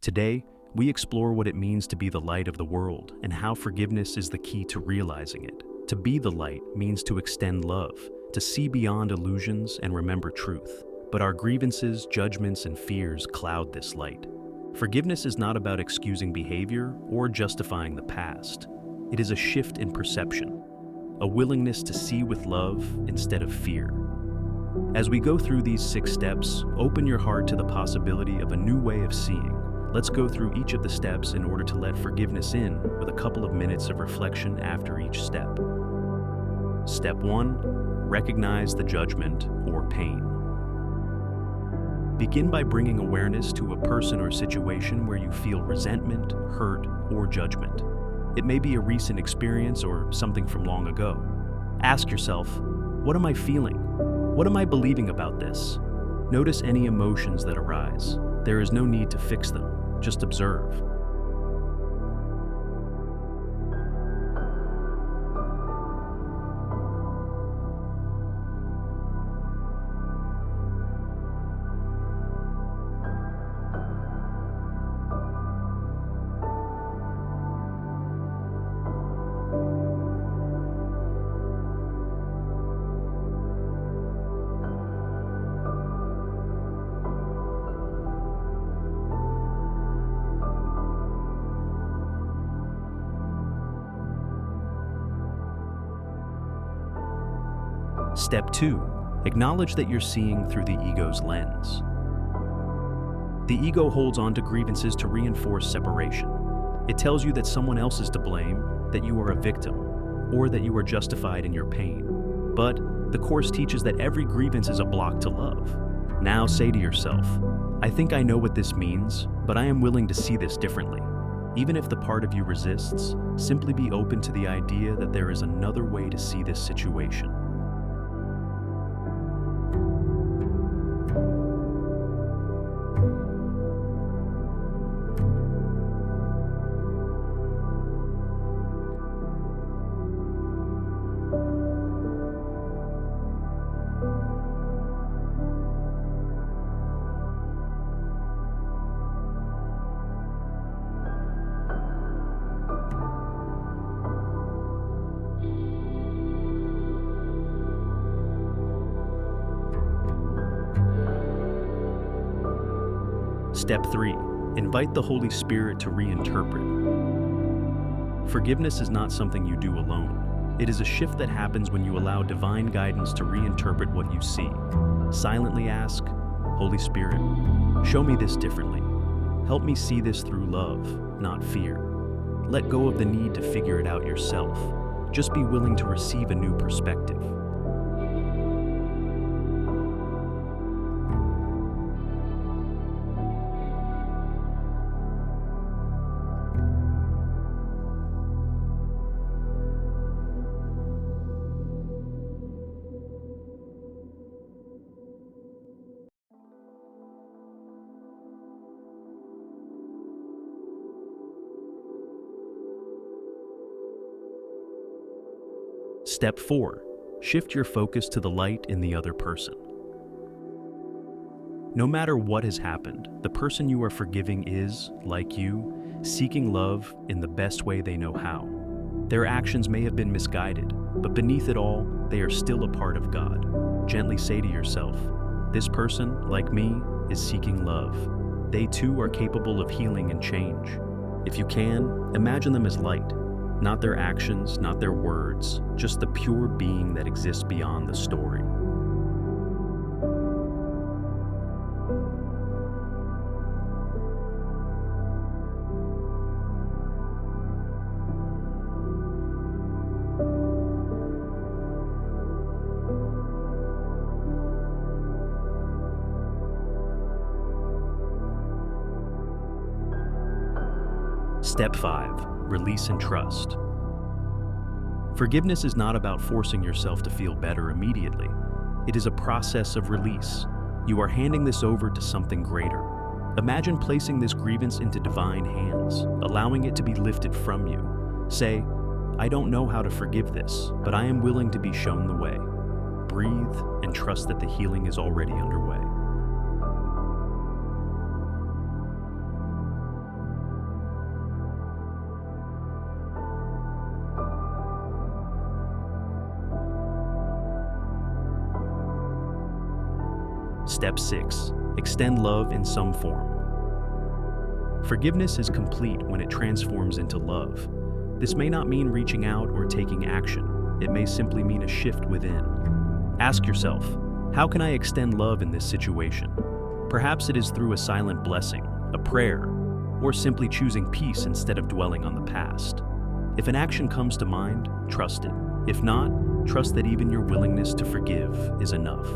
Today, we explore what it means to be the light of the world and how forgiveness is the key to realizing it. To be the light means to extend love, to see beyond illusions and remember truth. But our grievances, judgments, and fears cloud this light. Forgiveness is not about excusing behavior or justifying the past. It is a shift in perception, a willingness to see with love instead of fear. As we go through these 6 steps, open your heart to the possibility of a new way of seeing. Let's go through each of the steps in order to let forgiveness in with a couple of minutes of reflection after each step. Step 1. Recognize the judgment or pain. Begin by bringing awareness to a person or situation where you feel resentment, hurt, or judgment. It may be a recent experience or something from long ago. Ask yourself, what am I feeling? What am I believing about this? Notice any emotions that arise. There is no need to fix them, just observe. Step 2. Acknowledge that you're seeing through the ego's lens. The ego holds on to grievances to reinforce separation. It tells you that someone else is to blame, that you are a victim, or that you are justified in your pain. But the Course teaches that every grievance is a block to love. Now say to yourself, I think I know what this means, but I am willing to see this differently. Even if the part of you resists, simply be open to the idea that there is another way to see this situation. Step 3. Invite the Holy Spirit to reinterpret. Forgiveness is not something you do alone. It is a shift that happens when you allow divine guidance to reinterpret what you see. Silently ask, Holy Spirit, show me this differently. Help me see this through love, not fear. Let go of the need to figure it out yourself. Just be willing to receive a new perspective. Step 4. Shift your focus to the light in the other person. No matter what has happened, the person you are forgiving is, like you, seeking love in the best way they know how. Their actions may have been misguided, but beneath it all, they are still a part of God. Gently say to yourself, this person, like me, is seeking love. They too are capable of healing and change. If you can, imagine them as light. Not their actions, not their words, just the pure being that exists beyond the story. Step 5. Release and trust. Forgiveness is not about forcing yourself to feel better immediately. It is a process of release. You are handing this over to something greater. Imagine placing this grievance into divine hands, allowing it to be lifted from you. Say, I don't know how to forgive this, but I am willing to be shown the way. Breathe and trust that the healing is already underway. Step 6. Extend love in some form. Forgiveness is complete when it transforms into love. This may not mean reaching out or taking action. It may simply mean a shift within. Ask yourself, how can I extend love in this situation? Perhaps it is through a silent blessing, a prayer, or simply choosing peace instead of dwelling on the past. If an action comes to mind, trust it. If not, trust that even your willingness to forgive is enough.